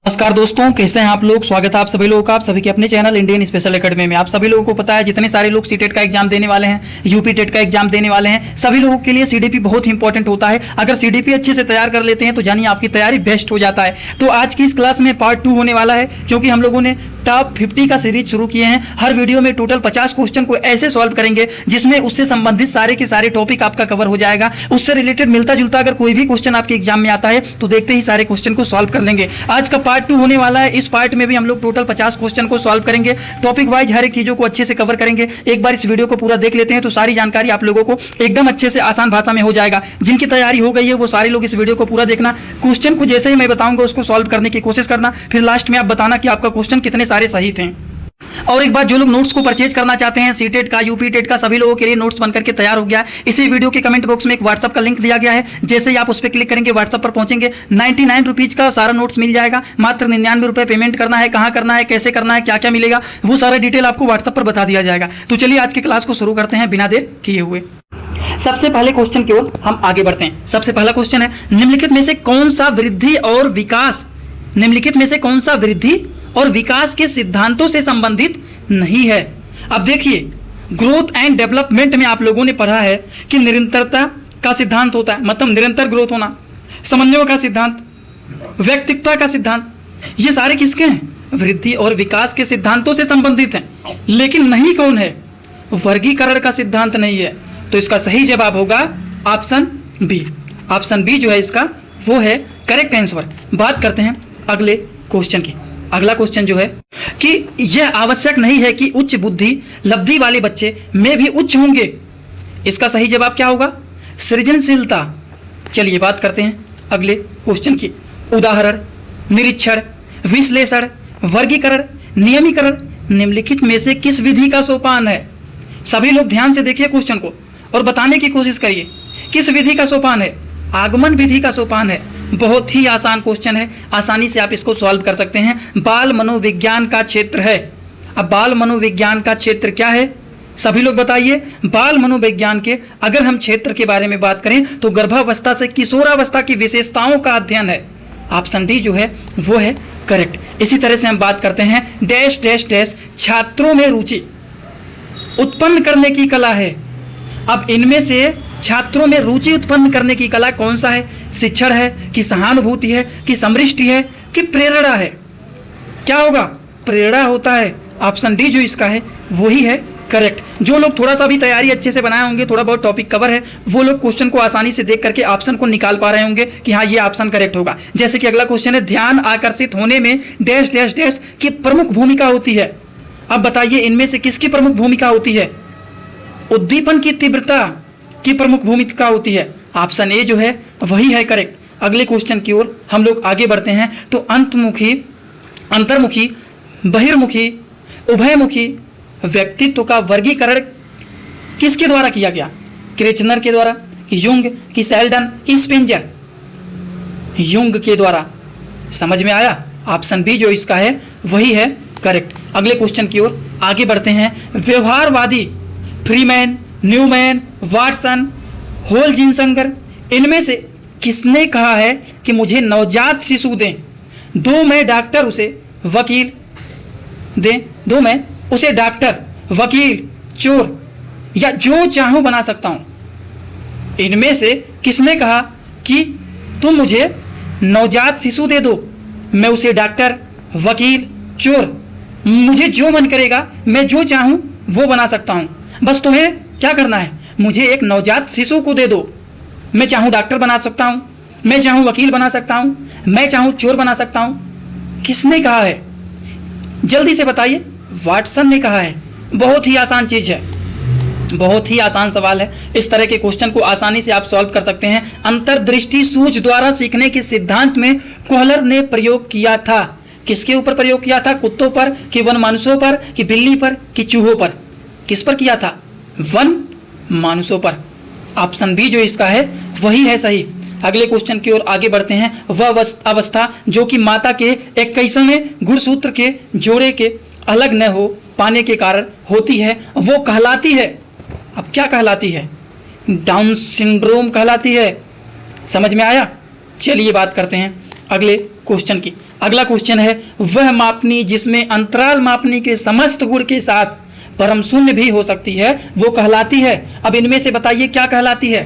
नमस्कार दोस्तों, कैसे हैं आप लोग। स्वागत है आप सभी लोगों का, आप सभी के अपने चैनल इंडियन स्पेशल एकेडमी में। आप सभी लोगों को पता है जितने सारे लोग सीटेट का एग्जाम देने वाले हैं, यूपी टेट का एग्जाम देने वाले हैं, सभी लोगों के लिए सीडीपी बहुत इंपॉर्टेंट होता है। अगर सीडीपी अच्छे से तैयार कर लेते हैं तो जानिए आपकी तैयारी बेस्ट हो जाता है। तो आज की इस क्लास में पार्ट 2 होने वाला है, क्योंकि हम लोगों ने टॉप 50 का सीरीज शुरू किए हैं। हर वीडियो में टोटल 50 क्वेश्चन को ऐसे सॉल्व करेंगे जिसमें उससे संबंधित सारे के सारे टॉपिक आपका कवर हो जाएगा। उससे रिलेटेड मिलता जुलता अगर कोई भी क्वेश्चन आपके एग्जाम में आता है तो देखते ही सारे क्वेश्चन को सॉल्व कर लेंगे। आज का पार्ट 2 होने वाला है। इस पार्ट में भी हम लोग टोटल 50 क्वेश्चन को सॉल्व करेंगे। टॉपिक वाइज हर एक चीजों को अच्छे से कवर करेंगे। एक बार इस वीडियो को पूरा देख लेते हैं तो सारी जानकारी आप लोगों को एकदम अच्छे से आसान भाषा में हो जाएगा। जिनकी तैयारी हो गई है वो सारे लोग इस वीडियो को पूरा देखना। क्वेश्चन को जैसे ही मैं बताऊंगा उसको सॉल्व करने की कोशिश करना, फिर लास्ट में आप बताना कि आपका क्वेश्चन कितने सारे सही थे। और एक बात, जो लोग नोट्स को परचेज करना चाहते हैं, सीटेट का, यूपी टेट का, सभी लोगों के लिए नोट्स बनकर के तैयार हो गया है। इसी वीडियो के कमेंट बॉक्स में एक व्हाट्सअप का लिंक दिया गया है। जैसे ही आप उस पर क्लिक करेंगे व्हाट्सअप पर पहुंचेंगे, 99 रुपीज का सारा नोट्स मिल जाएगा। मात्र 99 रुपये पेमेंट करना है। कहाँ करना है, कैसे करना है, क्या क्या मिलेगा, वो सारा डिटेल आपको व्हाट्सअप पर बता दिया जाएगा। तो चलिए आज की क्लास को शुरू करते हैं बिना देर किए हुए। सबसे पहले क्वेश्चन की ओर हम आगे बढ़ते हैं। सबसे पहला क्वेश्चन है, निम्नलिखित में से कौन सा वृद्धि और विकास, निम्नलिखित में से कौन सा वृद्धि और विकास के सिद्धांतों से संबंधित नहीं है। अब देखिए, ग्रोथ एंड डेवलपमेंट में आप लोगों ने पढ़ा है कि निरंतरता का सिद्धांत होता है, मतलब निरंतर ग्रोथ होना, समन्वय का सिद्धांत, व्यक्तित्व का सिद्धांत, ये सारे किसके हैं? वृद्धि और विकास के सिद्धांतों से संबंधित हैं। लेकिन नहीं कौन है? वर्गीकरण का सिद्धांत नहीं है। तो इसका सही जवाब होगा ऑप्शन बी। ऑप्शन बी जो है इसका वो है करेक्ट आंसर। बात करते हैं अगले क्वेश्चन की। अगला क्वेश्चन जो है कि यह आवश्यक नहीं है कि उच्च बुद्धि लब्धि वाले बच्चे में भी उच्च होंगे। इसका सही जवाब क्या होगा? सृजनशीलता। चलिए बात करते हैं अगले क्वेश्चन की। उदाहरण, निरीक्षण, विश्लेषण, वर्गीकरण, नियमीकरण निम्नलिखित में से किस विधि का सोपान है? सभी लोग ध्यान से देखिए क्वेश्चन को और बताने की कोशिश करिए किस विधि का सोपान है। आगमन विधि का सोपान है। बहुत ही आसान क्वेश्चन है, आसानी से आप इसको सॉल्व कर सकते हैं। बाल मनोविज्ञान का क्षेत्र है। अब बाल मनोविज्ञान का क्षेत्र क्या है? सभी लोग बताइए। बाल मनोविज्ञान के अगर हम क्षेत्र के बारे में बात करें तो गर्भावस्था से किशोरावस्था की विशेषताओं का अध्ययन है। ऑप्शन डी जो है वो है करेक्ट। इसी तरह से हम बात करते हैं डैश डैश डैश छात्रों में रुचि उत्पन्न करने की कला है। अब इनमें से छात्रों में रुचि उत्पन्न करने की कला कौन सा है? शिक्षण है कि सहानुभूति है कि समृष्टि है कि प्रेरणा है? क्या होगा? प्रेरणा होता है। ऑप्शन डी जो इसका है वही है करेक्ट। जो लोग थोड़ा सा भी तैयारी अच्छे से बनाए होंगे, थोड़ा बहुत टॉपिक कवर है, वो लोग क्वेश्चन को आसानी से देख करके ऑप्शन को निकाल पा रहे होंगे कि हाँ ये ऑप्शन करेक्ट होगा। जैसे कि अगला क्वेश्चन है, ध्यान आकर्षित होने में डैश डैश डैश की प्रमुख भूमिका होती है। अब बताइए इनमें से किसकी प्रमुख भूमिका होती है? उद्दीपन की तीव्रता की प्रमुख भूमिका होती है। ऑप्शन ए जो है वही है करेक्ट। अगले क्वेश्चन की ओर हम लोग आगे बढ़ते हैं। तो अंतर्मुखी, बहिर्मुखी, उभयमुखी व्यक्तित्व का वर्गीकरण किसके द्वारा किया गया? क्रेचनर के द्वारा कि युंग कि सेल्डन कि स्पेंजर? युंग के द्वारा। समझ में आया? ऑप्शन बी जो इसका है वही है करेक्ट। अगले क्वेश्चन की ओर आगे बढ़ते हैं। व्यवहारवादी, फ्रीमैन, न्यूमैन, वाटसन, होलजिनसंगर इनमें से किसने कहा है कि मुझे नवजात शिशु दें, दो मैं डॉक्टर उसे वकील दें, दो मैं उसे डॉक्टर, वकील, चोर या जो चाहूं बना सकता हूं? इनमें से किसने कहा कि तुम मुझे नवजात शिशु दे दो, मैं उसे डॉक्टर, वकील, चोर, मुझे जो मन करेगा मैं जो चाहूं वो बना सकता हूं, बस तुम्हें क्या करना है? मुझे एक नवजात शिशु को दे दो। मैं चाहूं डॉक्टर बना सकता हूं, मैं चाहूं वकील बना सकता हूं, मैं चाहूं चोर बना सकता हूं। किसने कहा है? जल्दी से बताइए। वाटसन ने कहा है। बहुत ही आसान चीज है, बहुत ही आसान सवाल है। इस तरह के क्वेश्चन को आसानी से आप सॉल्व कर सकते हैं। अंतर्दृष्टि सूझ द्वारा सीखने के सिद्धांत में कोहलर ने प्रयोग किया था। किसके ऊपर प्रयोग किया था? कुत्तों पर कि वन मानुषों पर कि बिल्ली पर कि चूहों पर? किस पर किया था? वन मानुषों पर। ऑप्शन बी जो इसका है वही है सही। अगले क्वेश्चन की ओर आगे बढ़ते हैं। वह अवस्था जो कि माता के 21वें गुणसूत्र के जोड़े के अलग न हो पाने के कारण होती है वो कहलाती है। अब क्या कहलाती है? डाउन सिंड्रोम कहलाती है। समझ में आया? चलिए बात करते हैं अगले क्वेश्चन की। अगला क्वेश्चन है, वह मापनी जिसमें अंतराल मापनी के समस्त गुण के साथ परम शून्य भी हो सकती है वो कहलाती है। अब इनमें से बताइए क्या कहलाती है?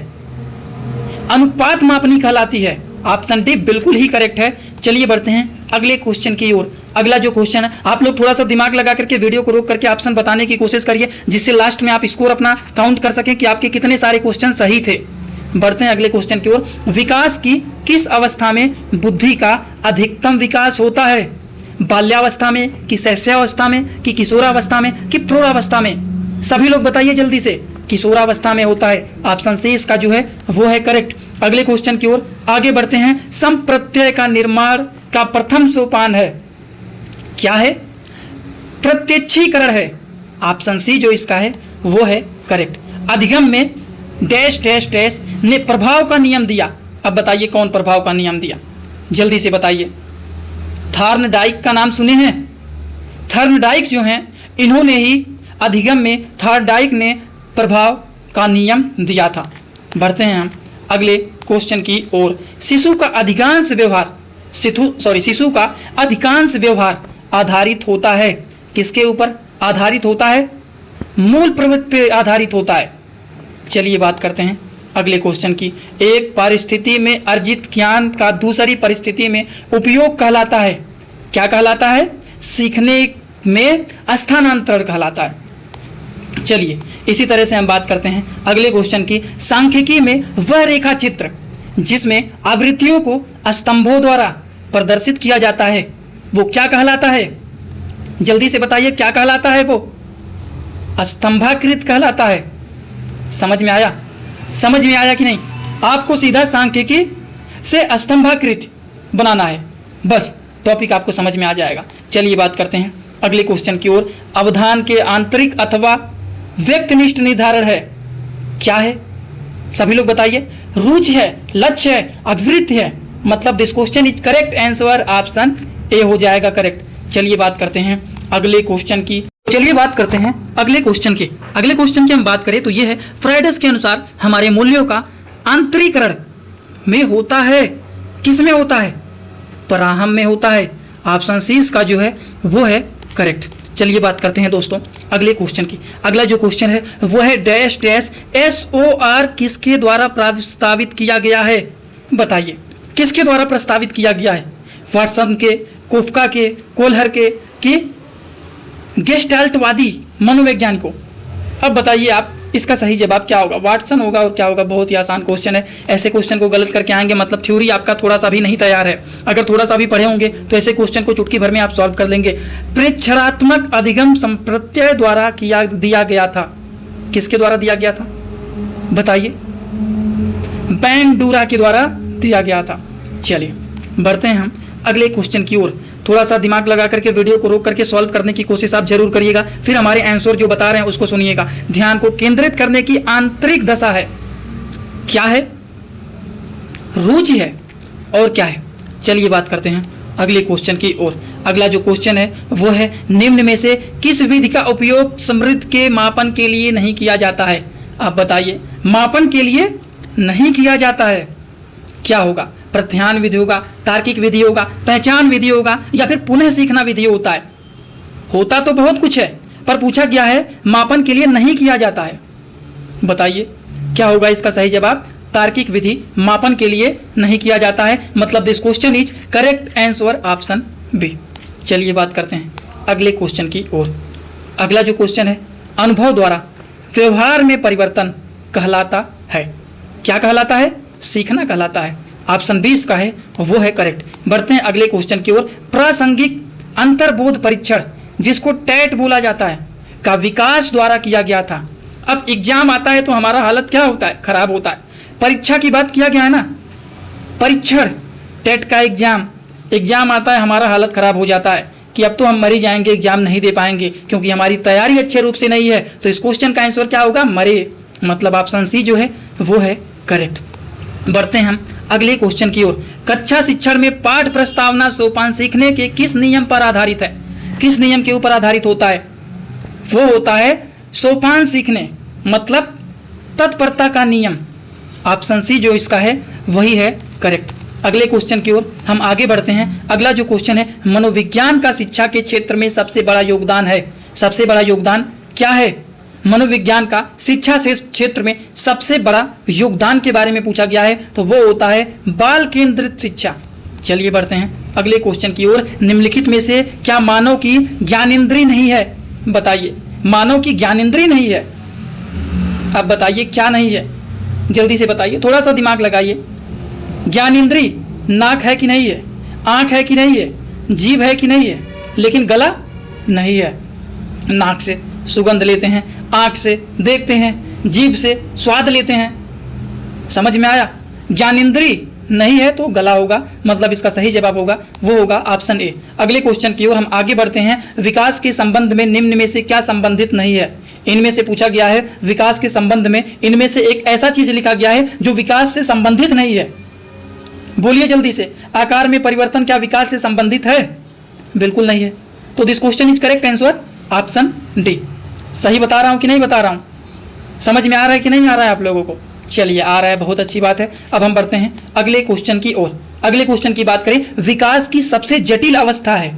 अनुपात मापनी कहलाती है। ऑप्शन डी बिल्कुल ही करेक्ट है। चलिए बढ़ते हैं अगले क्वेश्चन की ओर। अगला जो क्वेश्चन है, आप लोग थोड़ा सा दिमाग लगा करके वीडियो को रोक करके ऑप्शन बताने की कोशिश करिए, जिससे लास्ट में आप स्कोर अपना काउंट कर सकें कि आपके कितने सारे क्वेश्चन सही थे। बढ़ते हैं अगले क्वेश्चन की ओर। विकास की किस अवस्था में बुद्धि का अधिकतम विकास होता है? बाल्यावस्था में, कि शैशवावस्था में, कि किशोरावस्था में, कि प्रौढ़ावस्था में? सभी लोग बताइए जल्दी से। किशोरावस्था में होता है। ऑप्शन सी इसका जो है वो है करेक्ट। अगले क्वेश्चन की ओर आगे बढ़ते हैं। संप्रत्यय का निर्माण का प्रथम सोपान है, क्या है? प्रत्यक्षीकरण है। ऑप्शन सी जो इसका है वो है करेक्ट। अधिगम में डैश डैश डैश ने प्रभाव का नियम दिया। अब बताइए कौन प्रभाव का नियम दिया? जल्दी से बताइए। थॉर्नडाइक का नाम सुने हैं? थॉर्नडाइक जो हैं इन्होंने ही अधिगम में थॉर्नडाइक ने प्रभाव का नियम दिया था। बढ़ते हैं हम अगले क्वेश्चन की ओर। शिशु का अधिकांश व्यवहार आधारित होता है, किसके ऊपर आधारित होता है? मूल प्रवृत्ति पे आधारित होता है। चलिए बात करते हैं अगले क्वेश्चन की। एक परिस्थिति में अर्जित ज्ञान का दूसरी परिस्थिति में उपयोग कहलाता है, क्या कहलाता है? सीखने में स्थानांतरण कहलाता है। चलिए इसी तरह से हम बात करते हैं अगले क्वेश्चन की। सांख्यिकी में वह रेखा चित्र जिसमें आवृत्तियों को स्तंभों द्वारा प्रदर्शित किया जाता है वो क्या कहलाता है? जल्दी से बताइए क्या कहलाता है? वो स्तंभाकृत कहलाता है। समझ में आया? समझ में आया कि नहीं? आपको सीधा सांख्यिकी से स्तंभाकृत बनाना है, बस टॉपिक आपको समझ में आ जाएगा। चलिए बात करते हैं अगले क्वेश्चन की ओर। अवधान के आंतरिक अथवा व्यक्तिनिष्ठ निर्धारण है, क्या है? सभी लोग बताइए। रुचि है, लक्ष्य है, अभिवृत्ति है। मतलब this question is correct answer option A हो जाएगा करेक्ट। चलिए बात करते हैं अगले क्वेश्चन की। चलिए बात करते हैं अगले क्वेश्चन की। अगले क्वेश्चन की हम बात करें तो ये है, फ्राइडस के अनुसार हमारे मूल्यों का आंतरिकरण में होता है, किस में होता है? पराहम में होता है। ऑप्शन सी इसका जो है वो है करेक्ट। चलिए बात करते हैं दोस्तों अगले क्वेश्चन की। अगला जो क्वेश्चन है वो है डैश डैश SOR किसके द्वारा प्रस्तावित किया गया है? बताइए किसके द्वारा प्रस्तावित किया गया है? वाटसन के, कोफका के, कोलहर के, कि गेस्टाल्टवादी मनोवैज्ञानिकों? अब बताइए आप इसका सही जवाब क्या होगा? वाटसन होगा और क्या होगा? बहुत ही आसान क्वेश्चन है। ऐसे क्वेश्चन को गलत करके आएंगे मतलब थ्योरी आपका थोड़ा सा भी नहीं तैयार है। अगर थोड़ा सा भी पढ़े होंगे तो ऐसे क्वेश्चन को चुटकी भर में आप सॉल्व कर लेंगे। प्रेक्षणात्मक अधिगम संप्रत्यय द्वारा दिया गया था, किसके द्वारा दिया गया था? बताइए। बैंडूरा के द्वारा दिया गया था। चलिए बढ़ते हैं हम अगले क्वेश्चन की ओर। थोड़ा सा दिमाग लगा करके वीडियो को रोक करके सॉल्व करने की कोशिश आप जरूर करिएगा, फिर हमारे आंसर जो बता रहे हैं उसको सुनिएगा। ध्यान को केंद्रित करने की आंतरिक दशा है, क्या है? रुचि है और क्या है? चलिए बात करते हैं अगले क्वेश्चन की ओर। अगला जो क्वेश्चन है वो है, निम्न में से किस विधि का उपयोग समृद्ध के मापन के लिए नहीं किया जाता है? आप बताइए। मापन के लिए नहीं किया जाता है, क्या होगा? प्रत्यायन विधि होगा, तार्किक विधि होगा, पहचान विधि होगा, या फिर पुनः सीखना विधि होता है? होता तो बहुत कुछ है पर पूछा गया है मापन के लिए नहीं किया जाता है। बताइए क्या होगा इसका सही जवाब? तार्किक विधि मापन के लिए नहीं किया जाता है। मतलब this question is correct answer option B. चलिए बात करते हैं अगले क्वेश्चन की ओर। अगला जो क्वेश्चन है, अनुभव द्वारा व्यवहार में परिवर्तन कहलाता है, क्या कहलाता है? सीखना कहलाता है। ऑप्शन बी इसका है वो है करेक्ट। बढ़ते हैं अगले क्वेश्चन की ओर। प्रासंगिक अंतर्बोध परीक्षण जिसको टैट बोला जाता है का विकास द्वारा किया गया था। अब एग्जाम आता है तो हमारा हालत क्या होता है? खराब होता है। परीक्षा की बात किया गया है ना, परीक्षण टेट का एग्जाम आता है, हमारा हालत खराब हो जाता है कि अब तो हम मर ही जाएंगे, एग्जाम नहीं दे पाएंगे क्योंकि हमारी तैयारी अच्छे रूप से नहीं है। तो इस क्वेश्चन का आंसर क्या होगा? मरे। मतलब ऑप्शन सी जो है वो है करेक्ट। बढ़ते हैं हम अगले क्वेश्चन की ओर। कक्षा शिक्षण में पाठ प्रस्तावना सोपान सीखने के किस नियम पर आधारित है? किस नियम के ऊपर आधारित होता है? वो होता है सोपान सीखने, मतलब तत्परता का नियम। ऑप्शन सी जो इसका है वही है करेक्ट। अगले क्वेश्चन की ओर हम आगे बढ़ते हैं। अगला जो क्वेश्चन है, मनोविज्ञान का शिक्षा के क्षेत्र में सबसे बड़ा योगदान है। सबसे बड़ा योगदान क्या है? मनोविज्ञान का शिक्षा से क्षेत्र में सबसे बड़ा योगदान के बारे में पूछा गया है, तो वो होता है बाल केंद्रित शिक्षा। चलिए बढ़ते हैं अगले क्वेश्चन की ओर। निम्नलिखित में से क्या मानव की ज्ञानेंद्रिय नहीं है? बताइए, मानव की ज्ञानेंद्रिय नहीं है। अब बताइए क्या नहीं है, जल्दी से बताइए, थोड़ा सा दिमाग लगाइए। ज्ञानेंद्रिय नाक है कि नहीं है, आंख है कि नहीं है, जीभ है कि नहीं है, लेकिन गला नहीं है। नाक से सुगंध लेते हैं, आंख से देखते हैं, जीभ से स्वाद लेते हैं। समझ में आया? ज्ञानेंद्रिय नहीं है तो गला होगा, मतलब इसका सही जवाब होगा वो होगा ऑप्शन ए। अगले क्वेश्चन की ओर हम आगे बढ़ते हैं। विकास के संबंध में निम्न में से क्या संबंधित नहीं है? इनमें से पूछा गया है विकास के संबंध में इनमें से एक ऐसा चीज लिखा गया है जो विकास से संबंधित नहीं है। बोलिए जल्दी से, आकार में परिवर्तन क्या विकास से संबंधित है? बिल्कुल नहीं है। तो this question is correct answer option D. सही बता रहा हूं कि नहीं बता रहा हूं? समझ में आ रहा है कि नहीं आ रहा है आप लोगों को? चलिए आ रहा है, बहुत अच्छी बात है। अब हम बढ़ते हैं अगले क्वेश्चन की ओर। अगले क्वेश्चन की बात करें, विकास की सबसे जटिल अवस्था है।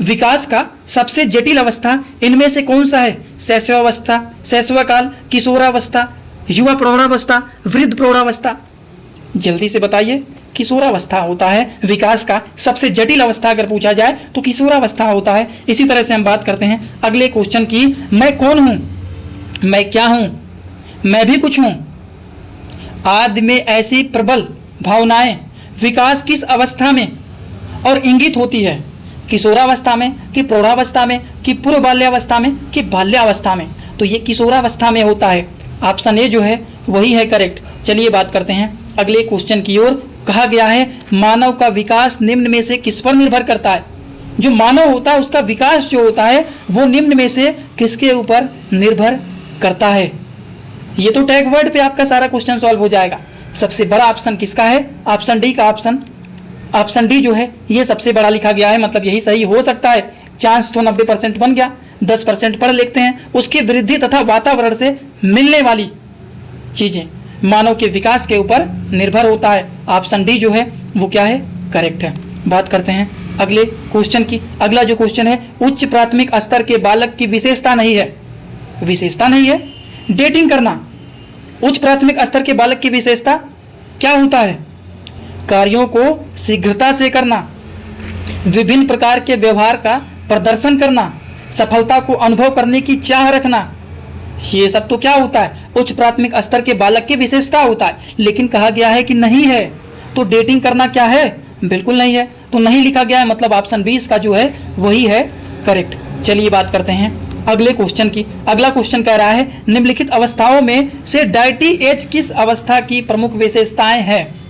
विकास का सबसे जटिल अवस्था इनमें से कौन सा है? शैशवावस्था, शैशवकाल, किशोरावस्था, युवा प्रौढ़ावस्था, वृद्ध प्रौढ़ावस्था। जल्दी से बताइए। किशोरावस्था होता है विकास का सबसे जटिल अवस्था। अगर पूछा जाए तो किशोरावस्था होता है। इसी तरह से हम बात करते हैं अगले क्वेश्चन की। मैं कौन हूं? मैं क्या हूं? मैं भी कुछ हूं। आदि में ऐसी प्रबल भावनाएं विकास किस अवस्था में और इंगित होती है? किशोरावस्था में कि प्रौढ़ावस्था में कि पूर्व बाल्यावस्था में कि बाल्यावस्था में? तो ये किशोरावस्था में होता है। ऑप्शन ए जो है वही है करेक्ट। चलिए बात करते हैं अगले क्वेश्चन की ओर। कहा गया है मानव का विकास निम्न में से किस पर निर्भर करता है? जो मानव होता है उसका विकास जो होता है वो निम्न में से किसके ऊपर निर्भर करता है? ये तो टैग वर्ड पे आपका सारा क्वेश्चन सॉल्व हो जाएगा। सबसे बड़ा ऑप्शन किसका है? ऑप्शन डी का ऑप्शन डी जो है ये सबसे बड़ा लिखा गया है, मतलब यही सही हो सकता है। चांस तो 90% बन गया, 10% पढ़ लेते हैं। उसकी वृद्धि तथा वातावरण से मिलने वाली चीजें मानव के विकास के ऊपर निर्भर होता है। ऑप्शन डी जो है वो क्या है? करेक्ट है। बात करते हैं अगले क्वेश्चन की। अगला जो क्वेश्चन है, उच्च प्राथमिक स्तर के बालक की विशेषता नहीं है। विशेषता नहीं है डेटिंग करना। उच्च प्राथमिक स्तर के बालक की विशेषता क्या होता है? कार्यों को शीघ्रता से करना, विभिन्न प्रकार के व्यवहार का प्रदर्शन करना, सफलता को अनुभव करने की चाह रखना। ये सब तो क्या होता है? उच्च प्राथमिक स्तर के बालक की विशेषता होता है। लेकिन कहा गया है कि नहीं है, तो डेटिंग करना क्या है? बिल्कुल नहीं है। तो नहीं लिखा गया है, मतलब ऑप्शन 20 का जो है वही है करेक्ट। चलिए बात करते हैं अगले क्वेश्चन की। अगला क्वेश्चन कह रहा है निम्नलिखित अवस्थाओं में से डायटी एज किस अवस्था की प्रमुख विशेषताएं हैं?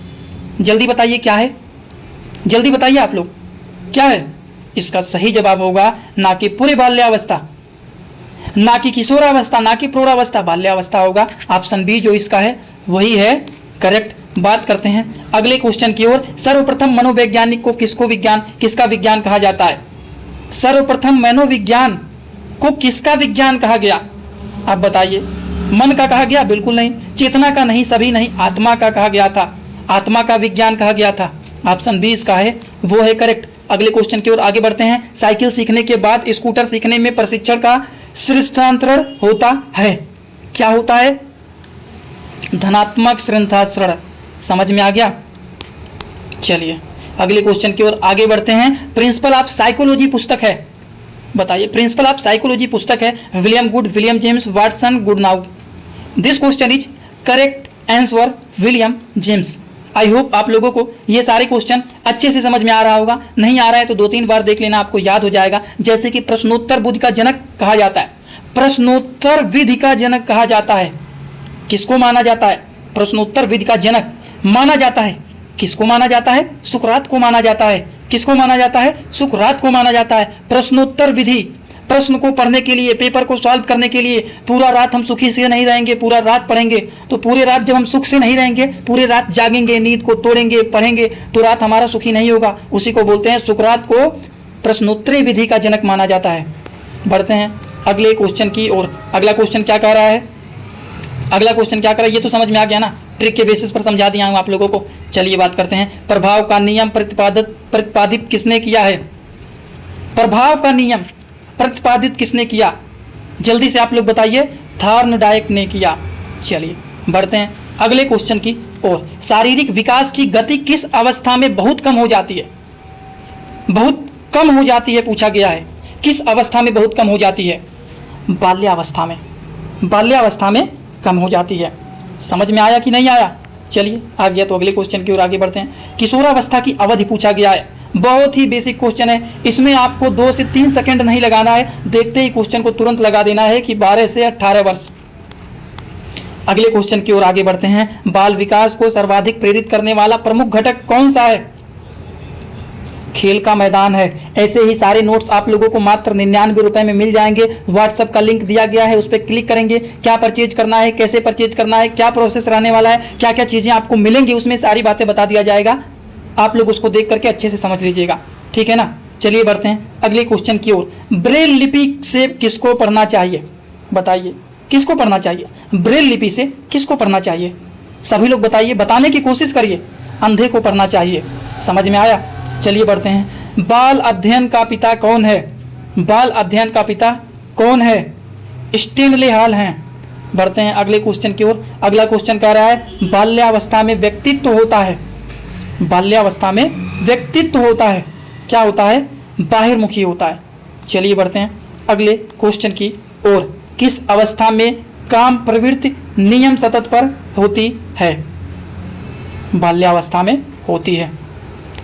जल्दी बताइए क्या है? जल्दी बताइए आप लोग क्या है? इसका सही जवाब होगा ना कि पूरी बाल्यावस्था, ना कि किशोरावस्था, ना कि प्रौढ़ावस्था, बाल्यावस्था होगा। ऑप्शन बी जो इसका है वही है करेक्ट। बात करते हैं अगले क्वेश्चन की ओर। सर्वप्रथम मनोवैज्ञानिक को किसका विज्ञान कहा जाता है? सर्वप्रथम मनोविज्ञान को किसका विज्ञान कहा गया? आप बताइए। मन का कहा गया? बिल्कुल नहीं। चेतना का नहीं, सभी नहीं, आत्मा का कहा गया था। आत्मा का विज्ञान कहा गया था। ऑप्शन बी इसका है वो है करेक्ट। अगले क्वेश्चन की ओर आगे बढ़ते हैं। साइकिल सीखने के बाद स्कूटर सीखने में प्रशिक्षण का श्रेष्ठांतरण होता है। क्या होता है? धनात्मक श्रेष्ठांतरण। समझ में आ गया? चलिए अगले क्वेश्चन की ओर आगे बढ़ते हैं। प्रिंसिपल ऑफ साइकोलॉजी पुस्तक है। बताइए, प्रिंसिपल ऑफ साइकोलॉजी पुस्तक है William Good, William James, Watson, Goodnow. This question is correct answer William James. I hope आप लोगों को ये सारे क्वेश्चन अच्छे से समझ में आ रहा होगा। नहीं आ रहा है तो 2-3 बार देख लेना, आपको याद हो जाएगा। जैसे कि प्रश्नोत्तर बुद्धि का जनक कहा जाता है, प्रश्नोत्तर विधि का जनक कहा जाता है। किसको माना जाता है? प्रश्नोत्तर विधि का जनक माना जाता है। किसको माना जाता है? सुकरात को माना जाता है। किसको माना जाता है? सुकरात को माना जाता है। प्रश्नोत्तर विधि, प्रश्न को पढ़ने के लिए, पेपर को सॉल्व करने के लिए पूरा रात हम सुखी से नहीं रहेंगे, पूरा रात पढ़ेंगे। तो पूरे रात जब हम सुख से नहीं रहेंगे, पूरे रात जागेंगे, नींद को तोड़ेंगे, पढ़ेंगे, तो रात हमारा सुखी नहीं होगा। उसी को बोलते हैं, सुकरात को प्रश्नोत्तरी विधि का जनक माना जाता है। बढ़ते हैं अगले क्वेश्चन की ओर। अगला क्वेश्चन क्या कह रहा है? अगला क्वेश्चन क्या कर रहा है ये तो समझ में आ गया ना। ट्रिक के बेसिस पर समझा दिया हूँ आप लोगों को। चलिए बात करते हैं, प्रभाव का नियम प्रतिपादित किसने किया है? प्रभाव का नियम प्रतिपादित किसने किया? जल्दी से आप लोग बताइए। थॉर्नडाइक ने किया। चलिए बढ़ते हैं अगले क्वेश्चन की ओर। शारीरिक विकास की गति किस अवस्था में बहुत कम हो जाती है? बहुत कम हो जाती है पूछा गया है। किस अवस्था में बहुत कम हो जाती है? बाल्यावस्था में। बाल्यावस्था में कम हो जाती है। समझ में आया कि नहीं आया? चलिए आ गया तो अगले क्वेश्चन की ओर आगे बढ़ते हैं। किशोरावस्था की अवधि पूछा गया है। बहुत ही बेसिक क्वेश्चन है, इसमें आपको 2 से 3 सेकंड नहीं लगाना है, देखते ही क्वेश्चन को तुरंत लगा देना है कि 12 से 18 वर्ष। अगले क्वेश्चन की ओर आगे बढ़ते हैं। बाल विकास को सर्वाधिक प्रेरित करने वाला प्रमुख घटक कौन सा है? खेल का मैदान है। ऐसे ही सारे नोट्स आप लोगों को मात्र 99 रुपए में मिल जाएंगे। व्हाट्सएप का लिंक दिया गया है, उस पर क्लिक करेंगे। क्या परचेज करना है, कैसे परचेज करना है, क्या प्रोसेस रहने वाला है, क्या क्या चीजें आपको मिलेंगी, उसमें सारी बातें बता दिया जाएगा। आप लोग उसको देख करके अच्छे से समझ लीजिएगा, ठीक है ना। चलिए बढ़ते हैं अगले क्वेश्चन की ओर। ब्रेल लिपि से किसको पढ़ना चाहिए? बताइए किसको पढ़ना चाहिए? ब्रेल लिपि से किसको पढ़ना चाहिए? सभी लोग बताइए, बताने की कोशिश करिए। अंधे को पढ़ना चाहिए। समझ में आया? चलिए बढ़ते हैं। बाल अध्ययन का पिता कौन है? बाल अध्ययन का पिता कौन है? स्टेनले हॉल हैं। बढ़ते हैं अगले क्वेश्चन की ओर। अगला क्वेश्चन कह रहा है बाल्यावस्था में व्यक्तित्व होता है। बाल्यावस्था में व्यक्तित्व होता है, क्या होता है? बाहिर्मुखी होता है। चलिए बढ़ते हैं अगले क्वेश्चन की ओर। किस अवस्था में काम प्रवृत्ति नियम सतत पर होती है? बाल्यावस्था में होती है।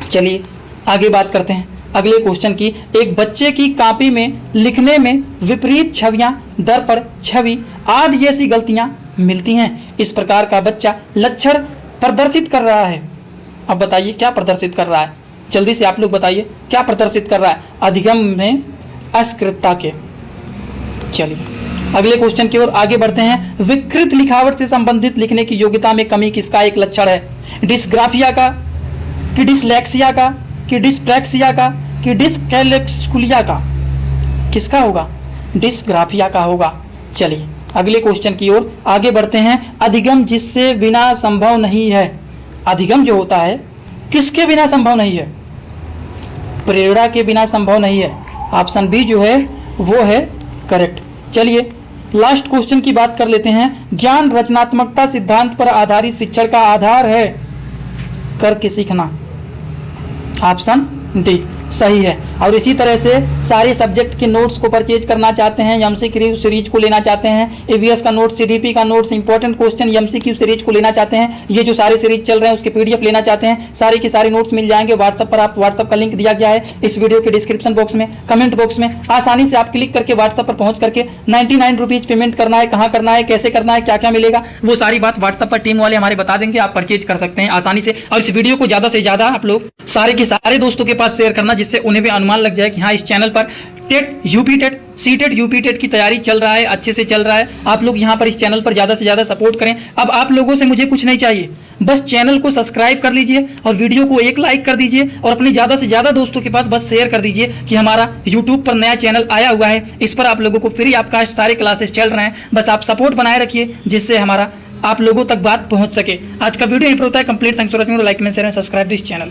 चलिए आगे बात करते हैं अगले क्वेश्चन की। एक बच्चे की कॉपी में लिखने में विपरीत छवियां, दर पर छवि आदि जैसी गलतियां मिलती हैं। इस प्रकार का बच्चा लक्षण प्रदर्शित कर रहा है। अब बताइए क्या प्रदर्शित कर रहा है? जल्दी से आप लोग बताइए क्या प्रदर्शित कर रहा है? अधिगम में अस्कृतता के। चलिए अगले क्वेश्चन की ओर आगे बढ़ते हैं। विकृत लिखावट से संबंधित लिखने की योग्यता में कमी किसका एक लक्षण है? डिस्ग्राफिया का, कि डिसलेक्सिया का, कि डिस्प्रैक्सिया का, कि डिसकैलेक्सुलिया का? किसका होगा? डिसग्राफिया का होगा। चलिए अगले क्वेश्चन की ओर आगे बढ़ते हैं। अधिगम जिससे बिना संभव नहीं है। अधिगम जो होता है किसके बिना संभव नहीं है? प्रेरणा के बिना संभव नहीं है। ऑप्शन बी जो है वो है करेक्ट। चलिए लास्ट क्वेश्चन की बात कर लेते हैं। ज्ञान रचनात्मकता सिद्धांत पर आधारित शिक्षण का आधार है। करके सीखना। ऑप्शन डी सही है। और इसी तरह से सारे सब्जेक्ट के नोट्स को परचेज करना चाहते हैं, एमसीक्यू सीरीज को लेना चाहते हैं, ईवीएस का नोट्स, सीडीपी का notes, important question MCQ series को लेना चाहते हैं, ये जो सारे सीरीज चल रहे हैं उसके पीडीएफ लेना चाहते हैं, सारे के सारे नोट्स मिल जाएंगे व्हाट्सएप पर। आप व्हाट्सएप का लिंक दिया गया है इस वीडियो के डिस्क्रिप्शन बॉक्स में, कमेंट बॉक्स में। आसानी से आप क्लिक करके व्हाट्सएप पर पहुंच करके 99 रुपीज पेमेंट करना है, कहाँ करना है, कैसे करना है, क्या क्या मिलेगा, वो सारी बात व्हाट्सएप पर टीम वाले हमारे बता देंगे। आप परचेज कर सकते हैं आसानी से। और इस वीडियो को ज्यादा से ज्यादा आप लोग सारे के सारे दोस्तों के पास शेयर करना, जिससे उन्हें भी अनुमान लग जाए कि हाँ इस चैनल पर TET, UP TET, CTET, UP TET की तैयारी चल रहा है, अच्छे से चल रहा है। आप लोग यहाँ पर इस चैनल पर ज़्यादा से ज़्यादा सपोर्ट करें। अब आप लोगों से मुझे कुछ नहीं चाहिए, बस चैनल को सब्सक्राइब कर लीजिए और वीडियो को एक लाइक कर दीजिए और अपने ज़्यादा से ज़्यादा दोस्तों के पास बस शेयर कर दीजिए कि हमारा यूट्यूब पर नया चैनल आया हुआ है, इस पर आप लोगों को फ्री आपका सारे क्लासेस चल रहे हैं। बस आप सपोर्ट बनाए रखिए जिससे हमारा आप लोगों तक बात पहुँच सके। आज का वीडियो यहीं पर होता है complete. Thanks for watching. Like में share and subscribe this channel.